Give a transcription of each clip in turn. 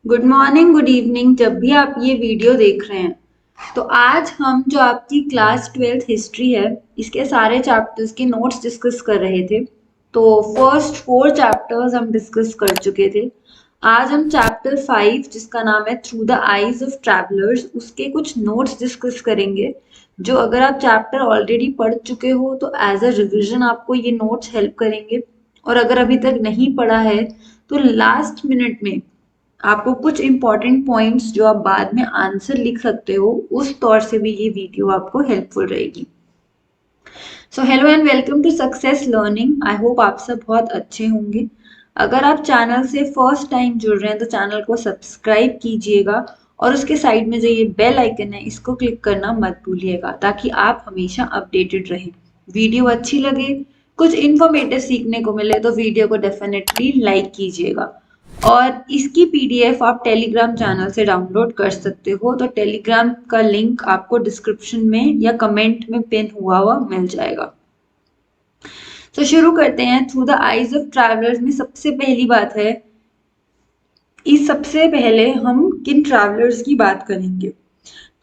Good morning, good evening. जब भी आप ये वीडियो देख रहे हैं तो आज हम जो आपकी क्लास 12th हिस्ट्री है इसके सारे चैप्टर्स के नोट्स डिस्कस कर रहे थे। तो फर्स्ट 4 चैप्टर्स हम डिस्कस कर चुके थे। आज हम चैप्टर 5 जिसका नाम है through the eyes of travellers उसके कुछ नोट्स डिस्कस करेंगे। जो अगर आप चैप्टर ऑलरेडी पढ़ चुके हो तो एज अ रिविजन आपको ये नोट्स हेल्प करेंगे। और अगर अभी तक नहीं पढ़ा है तो लास्ट मिनट में आपको कुछ इंपॉर्टेंट पॉइंट्स जो आप बाद में आंसर लिख सकते हो उस तौर से भी ये वीडियो आपको हेल्पफुल रहेगी। So hello and welcome to success learning. I hope आप सब बहुत अच्छे होंगे। अगर आप चैनल से फर्स्ट टाइम जुड़ रहे हैं तो चैनल को सब्सक्राइब कीजिएगा और उसके साइड में जो ये बेल आइकन है इसको क्लिक करना मत भूलिएगा ताकि आप हमेशा अपडेटेड रहें। वीडियो अच्छी लगे, कुछ इन्फॉर्मेटिव सीखने को मिले तो वीडियो को डेफिनेटली लाइक कीजिएगा। और इसकी पीडीएफ आप टेलीग्राम चैनल से डाउनलोड कर सकते हो। तो टेलीग्राम का लिंक आपको डिस्क्रिप्शन में या कमेंट में पिन हुआ मिल जाएगा। तो शुरू करते हैं। Through the eyes of travellers में सबसे पहली बात है, इस सबसे पहले हम किन ट्रैवलर्स की बात करेंगे।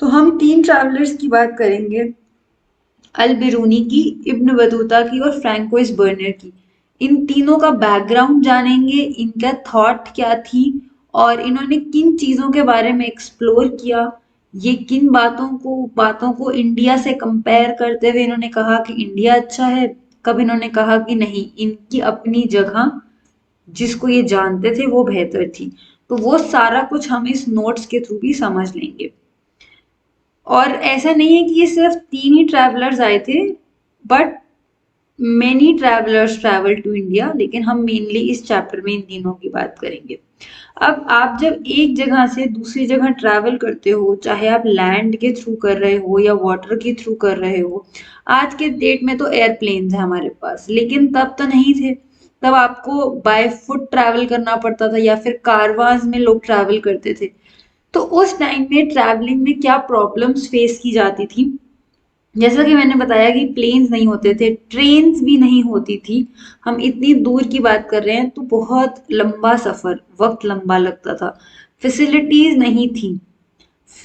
तो हम 3 ट्रैवलर्स की बात करेंगे, अल बिरूनी की, इब्न बतूता की और फ्रैंकोइस बर्नर की। इन तीनों का बैकग्राउंड जानेंगे, इनका थॉट क्या थी और इन्होंने किन चीज़ों के बारे में एक्सप्लोर किया। ये किन बातों को इंडिया से कंपेयर करते हुए इन्होंने कहा कि इंडिया अच्छा है, कब इन्होंने कहा कि नहीं इनकी अपनी जगह जिसको ये जानते थे वो बेहतर थी। तो वो सारा कुछ हम इस नोट्स के थ्रू भी समझ लेंगे। और ऐसा नहीं है कि ये सिर्फ 3 ही ट्रैवलर्स आए थे, but many travellers travel to India, लेकिन हम मेनली इस चैप्टर में इन तीनों की बात करेंगे। अब आप जब एक जगह से दूसरी जगह ट्रैवल करते हो, चाहे आप लैंड के थ्रू कर रहे हो या वाटर के थ्रू कर रहे हो, आज के डेट में तो एयरप्लेन्स है हमारे पास, लेकिन तब तो नहीं थे। तब आपको बाय फुट ट्रैवल करना पड़ता था या फिर कारवांस में लोग ट्रैवल करते थे। तो उस टाइम में ट्रैवलिंग में क्या प्रॉब्लम्स फेस की जाती थी, जैसा कि मैंने बताया कि प्लेन्स नहीं होते थे, ट्रेन्स भी नहीं होती थी। हम इतनी दूर की बात कर रहे हैं तो बहुत लंबा सफर, वक्त लंबा लगता था, फैसिलिटीज नहीं थी।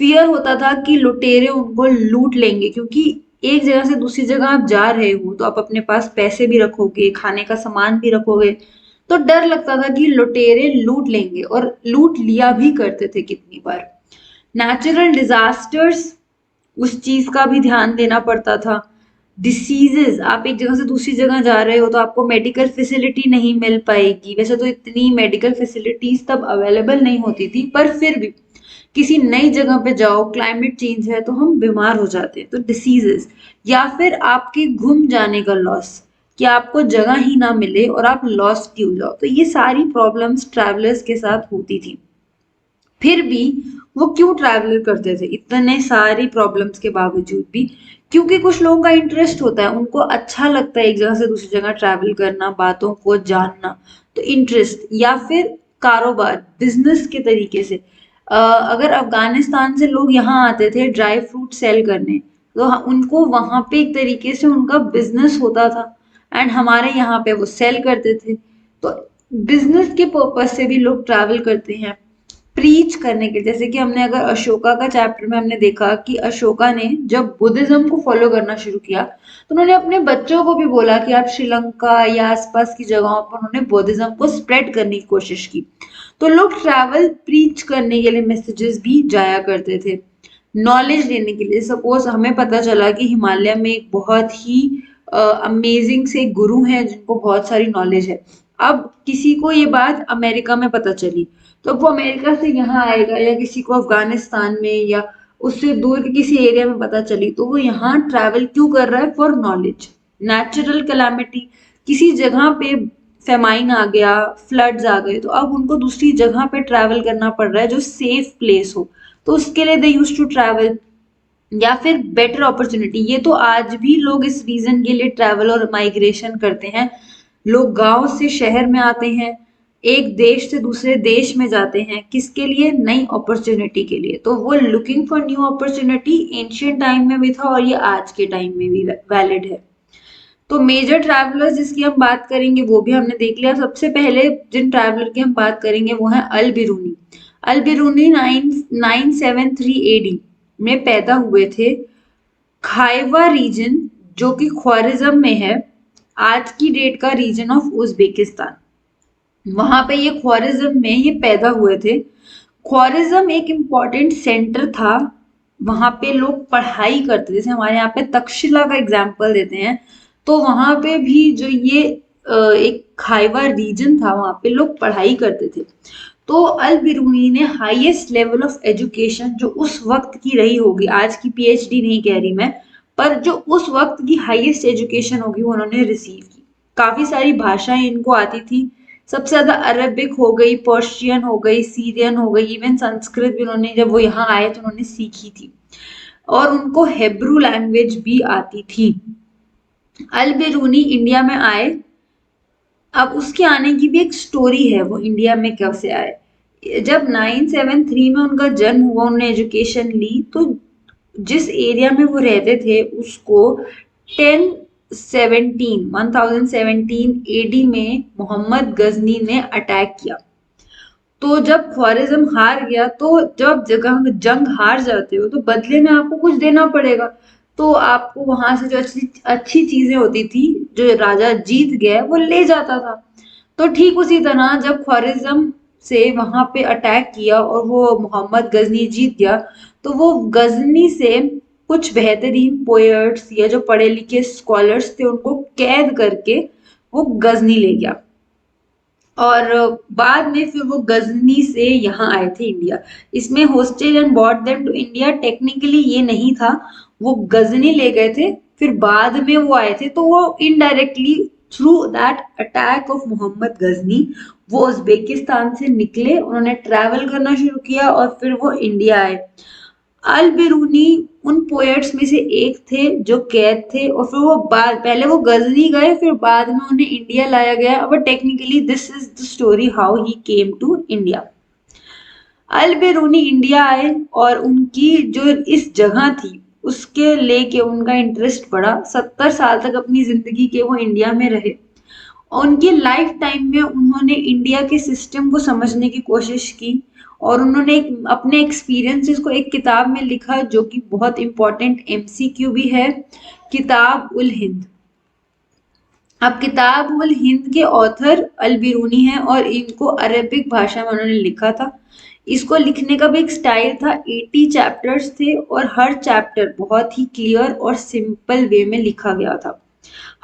फियर होता था कि लुटेरे उनको लूट लेंगे, क्योंकि एक जगह से दूसरी जगह आप जा रहे हो तो आप अपने पास पैसे भी रखोगे, खाने का सामान भी रखोगे। तो डर लगता था कि लुटेरे लूट लेंगे, और लूट लिया भी करते थे कितनी बार। नेचुरल डिजास्टर्स, उस चीज का भी ध्यान देना पड़ता था। डिसीजेस, आप एक जगह से दूसरी जगह जा रहे हो तो आपको मेडिकल फैसिलिटी नहीं मिल पाएगी। वैसे तो इतनी मेडिकल फैसिलिटीज तब अवेलेबल नहीं होती थी, पर फिर भी किसी नई जगह पे जाओ, क्लाइमेट चेंज है तो हम बीमार हो जाते हैं, तो डिसीजेस। या फिर आपके गुम जाने का लॉस, कि आपको जगह ही ना मिले और आप लॉस्ट ही हो जाओ। तो ये सारी प्रॉब्लम्स ट्रैवलर्स के साथ होती थी। फिर भी वो क्यों ट्रैवल करते थे इतने सारी प्रॉब्लम्स के बावजूद भी? क्योंकि कुछ लोगों का इंटरेस्ट होता है, उनको अच्छा लगता है एक जगह से दूसरी जगह ट्रैवल करना, बातों को जानना। तो इंटरेस्ट या फिर कारोबार, बिजनेस के तरीके से। अगर अफगानिस्तान से लोग यहाँ आते थे ड्राई फ्रूट सेल करने, तो उनको वहां पे एक तरीके से उनका बिजनेस होता था, एंड हमारे यहाँ पे वो सेल करते थे। तो बिजनेस के पर्पज से भी लोग ट्रैवल करते हैं, प्रीच करने के। जैसे कि हमने अगर अशोका का चैप्टर में हमने देखा कि अशोका ने जब बुद्धिज्म को फॉलो करना शुरू किया तो उन्होंने अपने बच्चों को भी बोला कि आप श्रीलंका या आसपास की जगहों पर उन्होंने बुद्धिज्म को स्प्रेड करने की कोशिश की। तो लोग ट्रैवल प्रीच करने के लिए मैसेजेस भी जाया करते थे, नॉलेज लेने के लिए। सपोज हमें पता चला कि हिमालय में एक बहुत ही अमेजिंग से गुरु हैं जिनको बहुत सारी नॉलेज है। अब किसी को ये बात अमेरिका में पता चली, तो वो अमेरिका से यहाँ आएगा, या किसी को अफगानिस्तान में या उससे दूर के किसी एरिया में पता चली तो वो यहाँ ट्रैवल क्यों कर रहा है? For knowledge. नेचुरल कैलामिटी, किसी जगह पे फेमाइन आ गया, फ्लड्स आ गए, तो अब उनको दूसरी जगह पे ट्रैवल करना पड़ रहा है जो सेफ प्लेस हो, तो उसके लिए दे यूज टू ट्रैवल। या फिर बेटर अपॉर्चुनिटी, ये तो आज भी लोग इस रीजन के लिए ट्रैवल और माइग्रेशन करते हैं। लोग गांव से शहर में आते हैं, एक देश से दूसरे देश में जाते हैं, किसके लिए? नई अपॉर्चुनिटी के लिए। तो वो looking for new opportunity ancient time में भी था और ये आज के टाइम में भी वैलिड है। तो मेजर ट्रैवलर्स जिसकी हम बात करेंगे वो भी हमने देख लिया। सबसे पहले जिन ट्रैवलर की हम बात करेंगे वो है अल बिरूनी। अल बिरूनी 973 एडी में पैदा हुए थे। खाइवा रीजन जो कि ख्वारिज्म में है, आज की डेट का रीजन ऑफ उज्बेकिस्तान, वहां पे ये ख्वारिज्म में ये पैदा हुए थे। ख्वारिज्म एक इम्पॉर्टेंट सेंटर था, वहां पे लोग पढ़ाई करते, जैसे हमारे यहाँ पे तक्षशिला का एग्जाम्पल देते हैं, तो वहां पे भी जो ये एक खाइवा रीजन था, वहां पे लोग पढ़ाई करते थे। तो अल बिरूनी ने हाईएस्ट लेवल ऑफ एजुकेशन जो उस वक्त की रही होगी, आज की पीएचडी नहीं कह रही मैं, पर जो उस वक्त की हाईएस्ट एजुकेशन होगी वो उन्होंने रिसीव की। काफी सारी भाषाएं इनको आती थी, सबसे ज्यादा अरबिक हो गई, पर्शियन हो गई, सीरियन हो गई, इवन संस्कृत भी उन्होंने, जब वो यहाँ आए तो उन्होंने सीखी थी, और उनको हेब्रू लैंग्वेज भी आती थी। अल बिरूनी इंडिया में आए, अब उसके आने की भी एक स्टोरी है, वो इंडिया में कब से आए। जब 973 में उनका जन्म हुआ, उन्होंने एजुकेशन ली, तो जिस एरिया में वो रहते थे उसको 1017 एडी में मोहम्मद गजनी ने अटैक किया। तो जब ख्वारिज्म हार गया, तो जब जगह जंग हार जाते हो तो बदले में आपको कुछ देना पड़ेगा, तो आपको वहां से जो अच्छी अच्छी चीजें होती थी जो राजा जीत गया वो ले जाता था। तो ठीक उसी तरह जब ख्वारिज्म से वहां पे अटैक किया और वो मोहम्मद गजनी जीत गया, तो वो गजनी से कुछ बेहतरीन पोएट्स या जो पढ़े लिखे स्कॉलर्स थे उनको कैद करके वो गजनी ले गया, और बाद में फिर वो गजनी से यहाँ आए थे इंडिया। इसमें hostage and bought them to India technically ये नहीं था, वो गजनी ले गए थे, फिर बाद में वो आए थे, तो वो indirectly through that attack of Mohammed Ghazni वो उज्बेकिस्तान से निकले, उन्होंने ट्रैवल करना शुरू किया और फिर वो इंडिया आए। अल बिरूनी उन पोएट्स में से एक थे जो कैद थे, और फिर वो बाद, पहले वो गजनी गए, फिर बाद में उन्हें इंडिया लाया गया, but technically this is the story how he came to India. Al Biruni India आए और उनकी जो इस जगह थी उसके लेके उनका इंटरेस्ट बढ़ा। 70 साल तक अपनी जिंदगी के वो इंडिया में रहे, और उनकी लाइफ टाइम में उन्होंने इंडिया के सिस्टम को समझने की कोशिश की, और उन्होंने अपने एक्सपीरियंसेस को एक किताब में लिखा जो कि बहुत इंपॉर्टेंट एमसीक्यू भी है, किताब उल हिंद। अब किताब उल हिंद के ऑथर अल बिरूनी हैं, और इनको अरबिक भाषा में उन्होंने लिखा था। इसको लिखने का भी एक स्टाइल था, 80 चैप्टर्स थे, और हर चैप्टर बहुत ही क्लियर और सिंपल वे में लिखा गया था।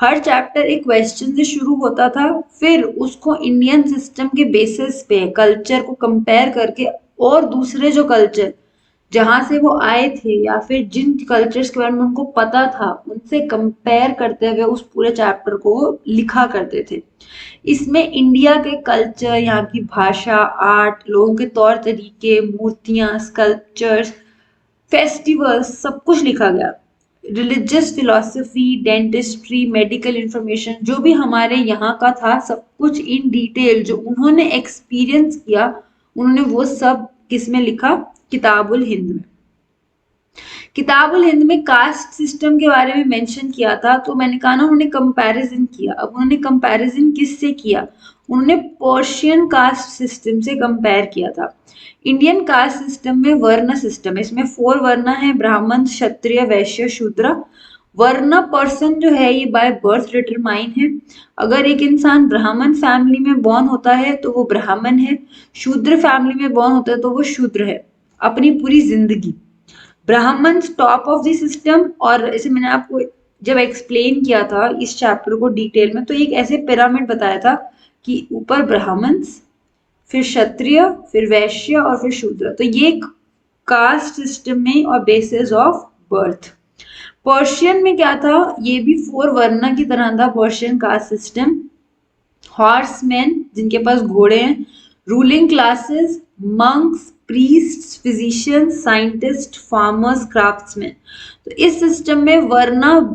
हर चैप्टर एक क्वेश्चन से शुरू होता था, फिर उसको इंडियन सिस्टम के बेसिस पे कल्चर को कंपेयर करके, और दूसरे जो कल्चर जहां से वो आए थे या फिर जिन कल्चर्स के बारे में उनको पता था उनसे कंपेयर करते हुए उस पूरे चैप्टर को वो लिखा करते थे। इसमें इंडिया के कल्चर, यहाँ की भाषा, आर्ट, लोगों के तौर तरीके, मूर्तियां, स्कल्पचर्स, फेस्टिवल्स, सब कुछ लिखा गया। Religious philosophy, dentistry, medical information, जो भी हमारे यहाँ का था सब कुछ इन डिटेल जो उन्होंने एक्सपीरियंस किया, उन्होंने वो सब किस में लिखा, किताबुल हिंद में। किताबुल हिंद में कास्ट सिस्टम के बारे में मेंशन किया था, तो मैंने कहा ना उन्होंने कंपैरिजन किया। अब उन्होंने कंपैरिजन किससे किया, उन्होंने पर्शियन कास्ट सिस्टम से कंपेयर किया था। इंडियन कास्ट सिस्टम में वर्ण सिस्टम है, इसमें 4 वर्ण है, ब्राह्मण, क्षत्रिय, वैश्य, शूद्र। वर्ण पर्सन जो है ये बाय बर्थ डिटरमाइन है। अगर एक इंसान ब्राह्मण फैमिली में बॉर्न होता है तो वो ब्राह्मण है, शूद्र फैमिली में बॉर्न होता है तो वो शूद्र है अपनी पूरी जिंदगी। ब्राह्मण टॉप ऑफ द सिस्टम, और ऐसे मैंने आपको जब एक्सप्लेन किया था इस चैप्टर को डिटेल में, तो एक ऐसे पिरामिड बताया था कि ऊपर ब्राह्मण, फिर क्षत्रिय, फिर वैश्य और फिर शूद्र। तो ये कास्ट सिस्टम में और बेसिस ऑफ बर्थ। पर्शियन में क्या था, ये भी 4 वर्ण की तरह था पर्शियन कास्ट सिस्टम। हॉर्समैन जिनके पास घोड़े हैं, ruling classes, monks, priests, physicians, scientist, farmers, craftsman. तो इस सिस्टम में वर्ण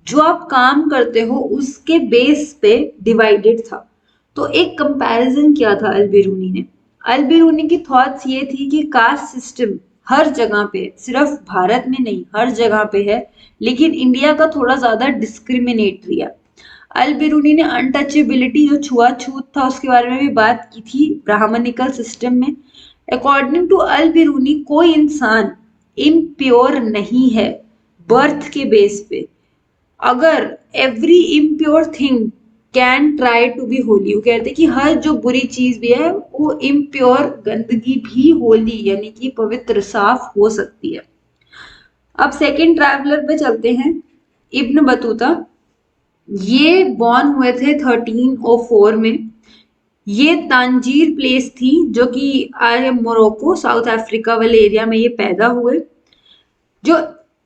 जो आप काम करते हो उसके बेस पे डिवाइडेड था। तो एक कंपैरिजन किया था अल बिरूनी ने। अल बिरूनी की थॉट्स ये थी कि कास्ट सिस्टम हर जगह पे, सिर्फ भारत में नहीं हर जगह पे है, लेकिन इंडिया का थोड़ा ज्यादा डिस्क्रिमिनेटरी है। अल बिरूनी ने अनटचेबिलिटी जो छुआछूत था उसके बारे में भी बात की थी ब्राह्मणिकल सिस्टम में। अकॉर्डिंग टू अल बिरूनी कोई इंसान इम्प्योर नहीं है बर्थ के बेस पे। अगर every impure thing can try to be holy, वो कहते हैं कि हर जो बुरी चीज भी है वो इम्प्योर गंदगी भी होली यानी कि पवित्र साफ हो सकती है। अब सेकंड ट्रैवलर पे चलते हैं, इब्न बतूता। ये बॉर्न हुए थे 1304 में। ये तांजीर प्लेस थी जो कि आज मोरक्को साउथ अफ्रीका वाले एरिया में ये पैदा हुए। जो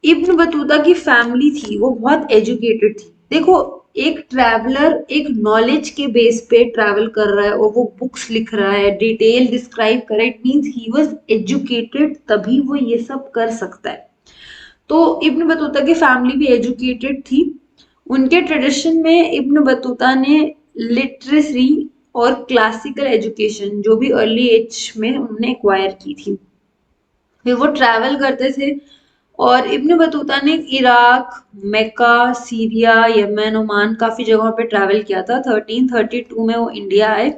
इब्न बतूता की फैमिली थी वो बहुत एजुकेटेड थी। देखो, एक ट्रैवलर एक नॉलेज के बेस पे ट्रैवल कर रहा है और वो बुक्स लिख रहा है, डिटेल डिस्क्राइब कर रहा है, it means he was educated, तभी वो ये सब कर सकता है। तो इब्न बतूता की फैमिली भी एजुकेटेड थी। उनके ट्रेडिशन में इब्न बतूता ने लिटरेसी और क्लासिकल एजुकेशन जो भी अर्ली एज में उन्होंने एक्वायर की थी। फिर वो ट्रैवल करते थे और इब्न बतूता ने इराक, मक्का, सीरिया, यमन, ओमान काफी जगहों पे ट्रैवल किया था। 1332 में वो इंडिया आए।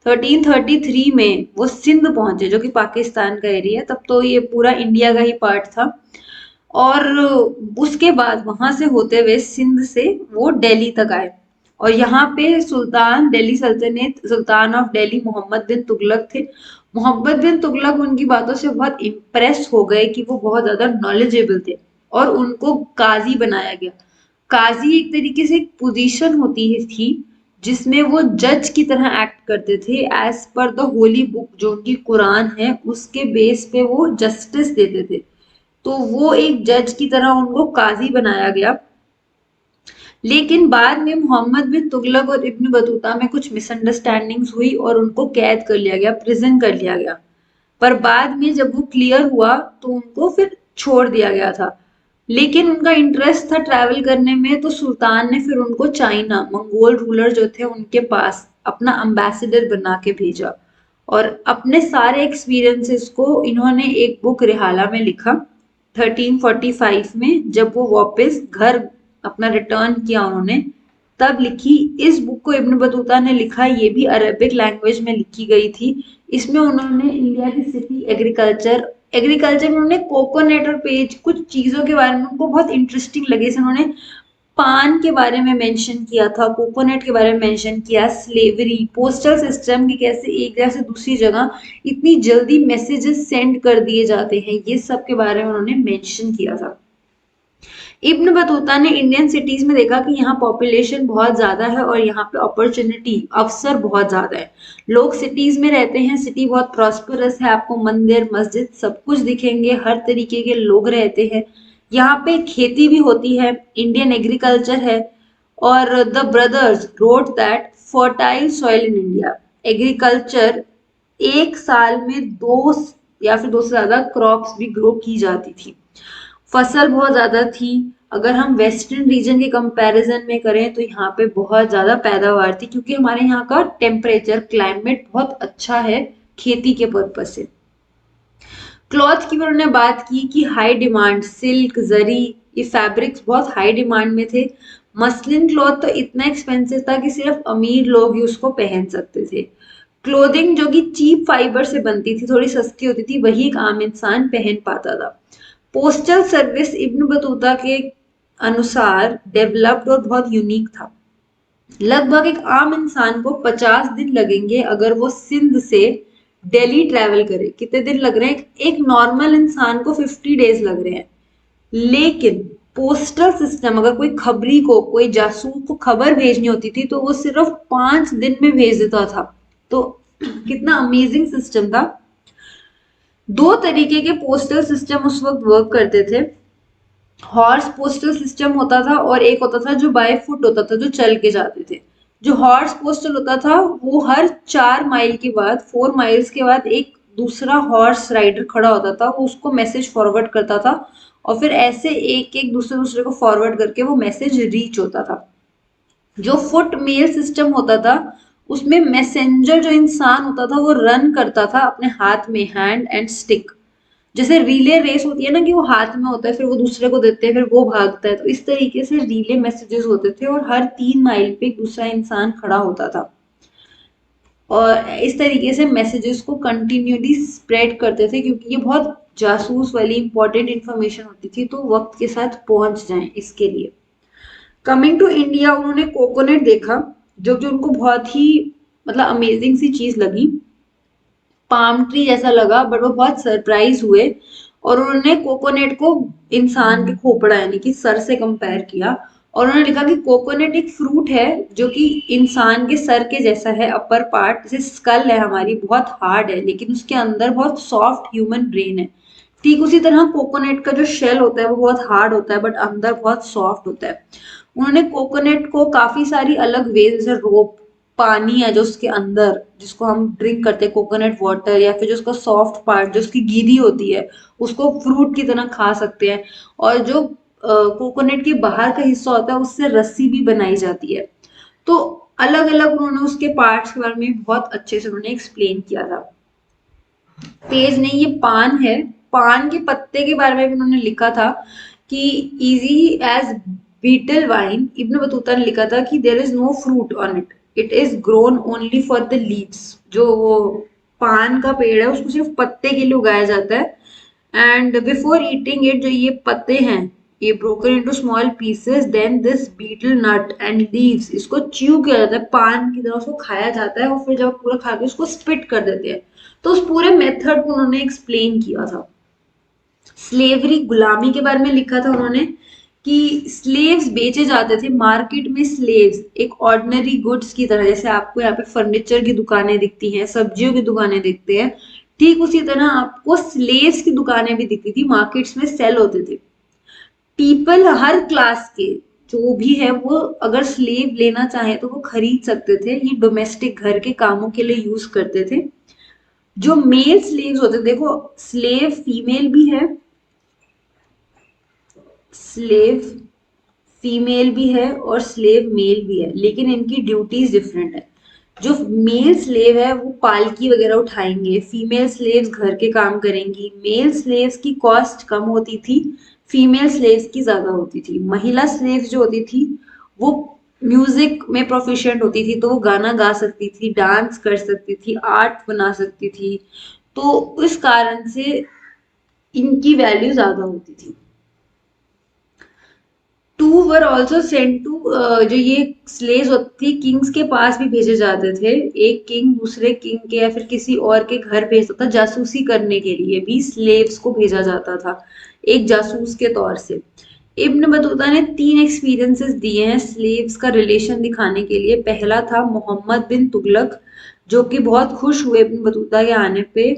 1333 में वो सिंध पहुंचे जो कि पाकिस्तान का एरिया है, तब तो ये पूरा इंडिया का ही पार्ट था। और उसके बाद वहां से होते हुए सिंध से वो दिल्ली तक आए और यहाँ पे सुल्तान दिल्ली सल्तनत, सुल्तान ऑफ दिल्ली मोहम्मद बिन तुगलक थे। मोहम्मद बिन तुगलक उनकी बातों से बहुत इम्प्रेस हो गए कि वो बहुत ज्यादा नॉलेजेबल थे और उनको काजी बनाया गया। काजी एक तरीके से एक पोजीशन होती है थी जिसमें वो जज की तरह एक्ट करते थे। As per the Holi book जो उनकी कुरान है उसके बेस पे वो जस्टिस देते थे। तो वो एक जज की तरह उनको काजी बनाया गया। लेकिन बाद में मोहम्मद बिन तुगलक और इब्न बतूता में कुछ मिसअंडरस्टैंडिंग्स हुई और उनको कैद कर लिया गया, प्रिजन कर लिया गया। पर बाद में जब वो क्लियर हुआ तो उनको फिर छोड़ दिया गया था। लेकिन उनका इंटरेस्ट था ट्रैवल करने में, तो सुल्तान ने फिर उनको चाइना, मंगोल रूलर जो थे उनके पास अपना अम्बेसडर बना के भेजा और अपने सारे एक्सपीरियंसेस को इन्होंने एक बुक रिहाला में लिखा 1345 में। जब वो वापस घर अपना रिटर्न किया उन्होंने, तब लिखी। इस बुक को इब्न बतूता ने लिखा, ये भी अरेबिक लैंग्वेज में लिखी गई थी। इसमें उन्होंने इंडिया की सिटी, एग्रीकल्चर, एग्रीकल्चर में उन्होंने कोकोनट और पेज कुछ चीजों के बारे में उनको बहुत इंटरेस्टिंग लगे। जैसे उन्होंने पान के बारे में मेंशन किया था, कोकोनट के बारे में मेंशन किया, स्लेवरी, पोस्टल सिस्टम की कैसे एक जगह से दूसरी जगह इतनी जल्दी मैसेजेस सेंड कर दिए जाते हैं, ये सब के बारे में उन्होंने मेंशन किया था। इब्न बतूता ने इंडियन सिटीज में देखा कि यहाँ पॉपुलेशन बहुत ज्यादा है और यहाँ पे अपॉर्चुनिटी, अवसर बहुत ज्यादा है। लोग सिटीज में रहते हैं, सिटी बहुत प्रॉस्परस है, आपको मंदिर मस्जिद सब कुछ दिखेंगे, हर तरीके के लोग रहते हैं। यहाँ पे खेती भी होती है, इंडियन एग्रीकल्चर है। और the brothers wrote that fertile soil in India, agriculture एक साल में दो या फिर दो से ज्यादा क्रॉप्स भी ग्रो की जाती थी। फसल बहुत ज्यादा थी। अगर हम वेस्टर्न रीजन के कंपैरिजन में करें तो यहाँ पे बहुत ज्यादा पैदावार थी क्योंकि हमारे यहाँ का टेम्परेचर, क्लाइमेट बहुत अच्छा है खेती के पर्पज से। क्लॉथ की भी उन्होंने बात की कि हाई डिमांड, सिल्क, जरी, ये फैब्रिक्स बहुत हाई डिमांड में थे। मसलिन क्लॉथ तो इतना एक्सपेंसिव था कि सिर्फ अमीर लोग ही उसको पहन सकते थे। क्लोथिंग जो कि चीप फाइबर से बनती थी, थोड़ी सस्ती होती थी, वही एक आम इंसान पहन पाता था। पोस्टल सर्विस इब्न बतूता के अनुसार डेवलप्ड और बहुत यूनिक था। लगभग एक आम इंसान को 50 दिन लगेंगे अगर वो सिंध से दिल्ली ट्रैवल करे। कितने दिन लग रहे हैं? एक नॉर्मल इंसान को 50 डेज लग रहे हैं। लेकिन पोस्टल सिस्टम, अगर कोई खबरी को, कोई जासूस को खबर भेजनी होती थी तो वो सिर्फ 5 दिन में भेज देता था। तो कितना अमेजिंग सिस्टम था। दो तरीके के पोस्टल सिस्टम उस वक्त वर्क करते थे। हॉर्स पोस्टल सिस्टम होता था और एक होता था जो बाय फुट होता था, जो चल के जाते थे। जो हॉर्स पोस्टल होता था वो हर 4 माइल के बाद, 4 माइल्स के बाद एक दूसरा हॉर्स राइडर खड़ा होता था, वो उसको मैसेज फॉरवर्ड करता था और फिर ऐसे एक एक दूसरे दूसरे को फॉरवर्ड करके वो मैसेज रीच होता था। जो फुट मेल सिस्टम होता था उसमें मैसेंजर जो इंसान होता था वो रन करता था अपने हाथ में, हैंड एंड स्टिक। जैसे रिले रेस होती है ना कि वो हाथ में होता है, फिर वो दूसरे को देते हैं, फिर वो भागता है, तो इस तरीके से रिले मैसेजेस होते थे और हर 3 माइल पे एक दूसरा इंसान खड़ा होता था। और इस तरीके से मैसेजेस को कंटिन्यूली स्प्रेड करते थे, क्योंकि ये बहुत जासूस वाली इंपॉर्टेंट इंफॉर्मेशन होती थी, तो वक्त के साथ पहुंच जाए इसके लिए। कमिंग टू इंडिया, उन्होंने कोकोनट देखा, जो कि उनको बहुत ही मतलब अमेजिंग सी चीज लगी, पाम ट्री जैसा लगा, बट वो बहुत सरप्राइज हुए। और उन्होंने कोकोनट को इंसान के खोपड़ा यानी कि सर से कंपेयर किया, और उन्होंने लिखा कि कोकोनट एक फ्रूट है जो कि इंसान के सर के जैसा है, अपर पार्ट जैसे स्कल है हमारी, बहुत हार्ड है, लेकिन उसके अंदर बहुत सॉफ्ट ह्यूमन ब्रेन है। ठीक उसी तरह कोकोनट का जो शेल होता है वो बहुत हार्ड होता है, बट अंदर बहुत सॉफ्ट होता है। उन्होंने कोकोनट को काफी सारी अलग वे, जैसे रोप, पानी है जो उसके अंदर जिसको हम ड्रिंक करते हैं कोकोनट वाटर, या फिर जो उसका सॉफ्ट पार्ट जो उसकी गिरी होती है उसको फ्रूट की तरह खा सकते हैं। और जो कोकोनट के बाहर का हिस्सा होता है उससे रस्सी भी बनाई जाती है। तो अलग अलग उन्होंने उसके पार्ट्स के बारे में बहुत अच्छे से उन्होंने एक्सप्लेन किया था। तेज नहीं, ये पान है। पान के पत्ते के बारे में भी उन्होंने लिखा था कि easy as betel vine, Ibn Battuta ने लिखा था कि there is no fruit on it, it is grown only for the leaves. जो वो पान का पेड़ है उसको सिर्फ पत्ते के लिए उगाया जाता है। एंड बिफोर ईटिंग इट, जो ये पत्ते हैं ये broken into small pieces, then this betel nut and leaves, इसको च्यू किया जाता है पान की तरह, उसको खाया जाता है, और फिर जब पूरा खा के उसको स्पिट कर देते हैं। तो उस पूरे मेथड को उन्होंने एक्सप्लेन किया था। स्लेवरी, गुलामी के बारे में लिखा था उन्होंने कि स्लेव्स बेचे जाते थे मार्केट में। स्लेव्स एक ऑर्डिनरी गुड्स की तरह, जैसे आपको यहाँ पे फर्नीचर की दुकानें दिखती हैं, सब्जियों की दुकानें दिखते हैं, ठीक उसी तरह आपको स्लेव्स की दुकानें भी दिखती थी, मार्केट्स में सेल होते थे। पीपल हर क्लास के जो भी है वो अगर स्लेव लेना चाहे तो वो खरीद सकते थे। ये डोमेस्टिक घर के कामों के लिए यूज करते थे। जो मेल स्लेव्स होते, देखो स्लेव फीमेल भी है, स्लेव फीमेल भी है और स्लेव मेल भी है, लेकिन इनकी ड्यूटीज डिफरेंट है। जो मेल स्लेव है वो पालकी वगैरह उठाएंगे, फीमेल स्लेव्स घर के काम करेंगी। मेल स्लेव्स की कॉस्ट कम होती थी, फीमेल स्लेव्स की ज्यादा होती थी। महिला स्लेव्स जो होती थी वो म्यूजिक में प्रोफिशिएंट होती थी, तो वो गाना गा सकती थी, डांस कर सकती थी, आर्ट बना सकती थी। तो इस कारण से इनकी वैल्यू ज्यादा होती थी। Two were also sent to, जो ये स्लेव्स होती थी किंग्स के पास भी भेजे जाते थे। एक किंग दूसरे किंग के या फिर किसी और के घर भेजता था, जासूसी करने के लिए भी स्लेव्स को भेजा जाता था एक जासूस के तौर से। इब्न बतूता ने 3 एक्सपीरियंसेस दिए हैं स्लेव्स का रिलेशन दिखाने के लिए। पहला था मोहम्मद बिन तुगलक, जो कि बहुत खुश हुए इब्न बतूता के आने पे,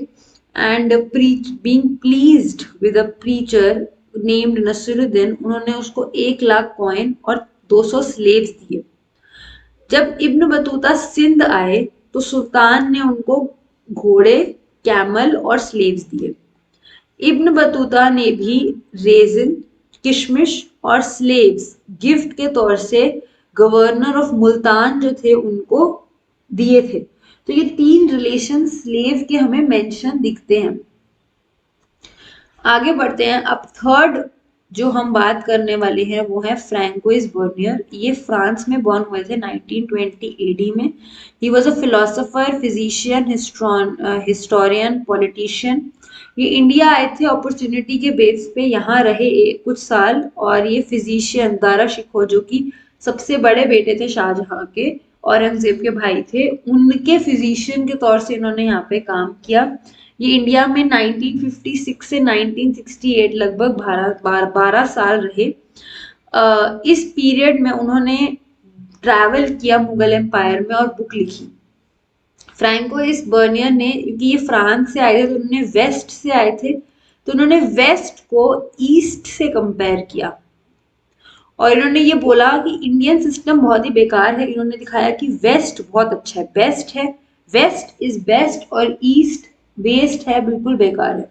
and being pleased with a preacher named Nasiruddin, उन्होंने उसको 1 लाख कॉइन और 200 स्लेव्स दिए। जब इब्न बतूता सिंध आए तो सुल्तान ने उनको घोड़े, कैमल और स्लेव्स दिए। इब्न बतूता ने भी रेजिन, किशमिश और स्लेव्स गिफ्ट के तौर से गवर्नर ऑफ मुल्तान जो थे उनको दिए थे। तो ये 3 रिलेशन स्लेव के हमें मेंशन दिखते हैं। आगे बढ़ते हैं। अब थर्ड जो हम बात करने वाले हैं वो है फ्रैंकोइस बर्नियर। ये फ्रांस में बॉर्न हुए थे 1920 एडी में। He was a philosopher, physician, historian, politician. ये इंडिया आए थे अपॉर्चुनिटी के बेस पे, यहाँ रहे कुछ साल, और ये फिजिशियन दारा शिकोह जो कि सबसे बड़े बेटे थे शाहजहां के, औरंगजेब के भाई थे, उनके फिजिशियन के तौर से इन्होंने यहाँ पे काम किया। ये इंडिया में 1956 से 1968 लगभग 12 साल रहे। इस पीरियड में उन्होंने ट्रैवल किया मुगल एम्पायर में और बुक लिखी। फ्रैंको इस बर्नियर ने, क्योंकि ये फ्रांस से आए थे तो उन्होंने वेस्ट से आए थे, तो उन्होंने वेस्ट को ईस्ट से कंपेयर किया, और इन्होंने ये बोला कि इंडियन सिस्टम बहुत ही बेकार है। इन्होंने दिखाया कि वेस्ट बहुत अच्छा है, बेस्ट है, वेस्ट इज बेस्ट, और ईस्ट वेस्ट है, बिल्कुल बेकार है।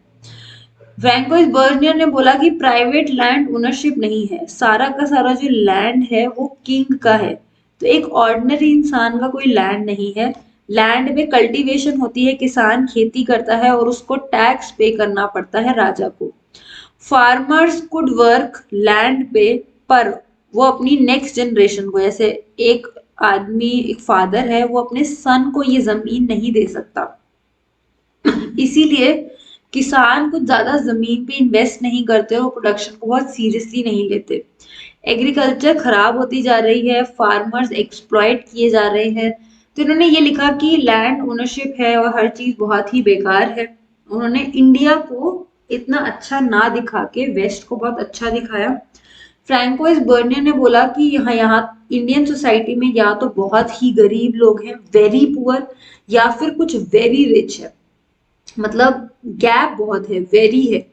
फ्रैंकोइस बर्नियर ने बोला कि प्राइवेट लैंड ओनरशिप नहीं है, सारा का सारा जो लैंड है वो किंग का है। तो एक ऑर्डिनरी इंसान का कोई लैंड नहीं है। लैंड में कल्टीवेशन होती है, किसान खेती करता है और उसको टैक्स पे करना पड़ता है राजा को। फार्मर्स कुड वर्क लैंड पे, पर वो अपनी नेक्स्ट जनरेशन को, जैसे एक आदमी, एक फादर है, वो अपने सन को ये जमीन नहीं दे सकता, इसीलिए किसान कुछ ज्यादा जमीन पे इन्वेस्ट नहीं करते और प्रोडक्शन को बहुत सीरियसली नहीं लेते। एग्रीकल्चर खराब होती जा रही है, फार्मर्स एक्सप्लॉइट किए जा रहे हैं। तो इन्होंने ये लिखा कि लैंड ओनरशिप है और हर चीज बहुत ही बेकार है। उन्होंने इंडिया को इतना अच्छा ना दिखा के वेस्ट को बहुत अच्छा दिखाया। फ्रैंकोइस बर्नियर ने बोला कि यहाँ इंडियन सोसाइटी में या तो बहुत ही गरीब लोग हैं, वेरी पुअर, या फिर कुछ वेरी रिच है। मतलब गैप बहुत है, वेरी है,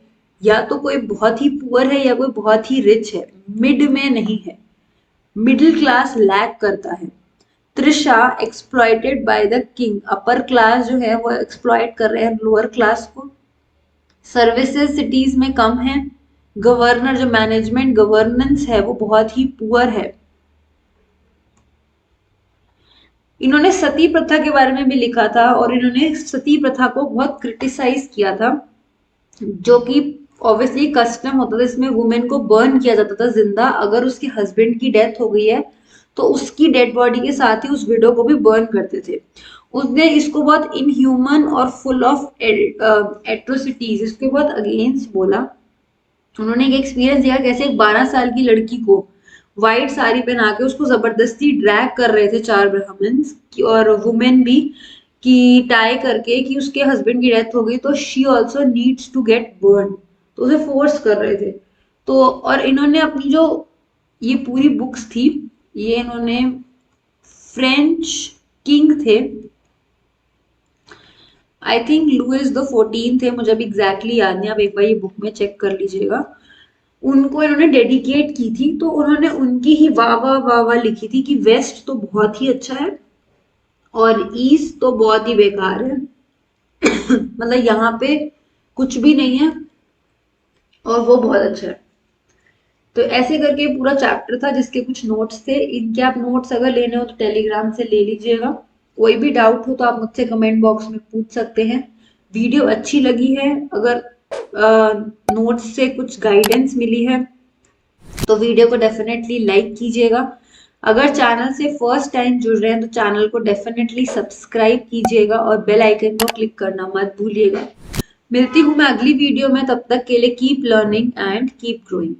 या तो कोई बहुत ही पुअर है या कोई बहुत ही रिच है, मिड में नहीं है। मिडिल क्लास लैक करता है। Trisha exploited by the king, upper class जो है वो एक्सप्लॉइट कर रहे हैं लोअर क्लास को। सर्विसेज सिटीज में कम है। गवर्नर जो मैनेजमेंट गवर्नेंस है वो बहुत ही पुअर है। इन्होंने सती प्रथा के बारे में भी लिखा था और इन्होंने सती प्रथा को बहुत क्रिटिसाइज किया था, जो कि ऑब्वियसली कस्टम होता था, इसमें वुमेन को बर्न किया जाता था जिंदा। अगर उसके हस्बैंड की डेथ हो गई है तो उसकी डेड बॉडी के साथ ही उस विडो को भी बर्न करते थे। उसने इसको बहुत इनह्यूमन और फुल ऑफ एट्रोसिटीज, इसके बहुत अगेंस्ट बोला। उन्होंने एक एक्सपीरियंस दिया कैसे एक 12 साल की लड़की को व्हाइट साड़ी पहना के उसको जबरदस्ती ड्रैग कर रहे थे 4 ब्राह्मण्स और वुमेन भी, कि टाई करके कि उसके हस्बैंड की डेथ हो गई तो she also needs to get burn, तो उसे फोर्स कर रहे थे। तो और इन्होंने अपनी जो ये पूरी बुक्स थी, ये इन्होंने फ्रेंच किंग थे, आई थिंक लुइस द 14 थे, मुझे अभी एग्जैक्टली याद नहीं, आप एक बार ये बुक में चेक कर लीजिएगा। उनको इन्होंने डेडिकेट की थी, तो उन्होंने उनकी ही वाह वाह वाह वाह लिखी थी कि वेस्ट तो बहुत ही अच्छा है और ईस्ट तो बहुत ही बेकार है। मतलब यहाँ पे कुछ भी नहीं है और वो बहुत अच्छा है। तो ऐसे करके पूरा चैप्टर था जिसके कुछ नोट्स थे। इनके आप नोट्स अगर लेने हो तो टेलीग्राम से ले लीजिएगा। कोई भी डाउट हो तो आप मुझसे कमेंट बॉक्स में पूछ सकते हैं। वीडियो अच्छी लगी है, अगर नोट्स से कुछ गाइडेंस मिली है तो वीडियो को डेफिनेटली लाइक कीजिएगा। अगर चैनल से फर्स्ट टाइम जुड़ रहे हैं तो चैनल को डेफिनेटली सब्सक्राइब कीजिएगा और बेल आइकन को क्लिक करना मत भूलिएगा। मिलती हूँ मैं अगली वीडियो में, तब तक के लिए keep learning and keep growing.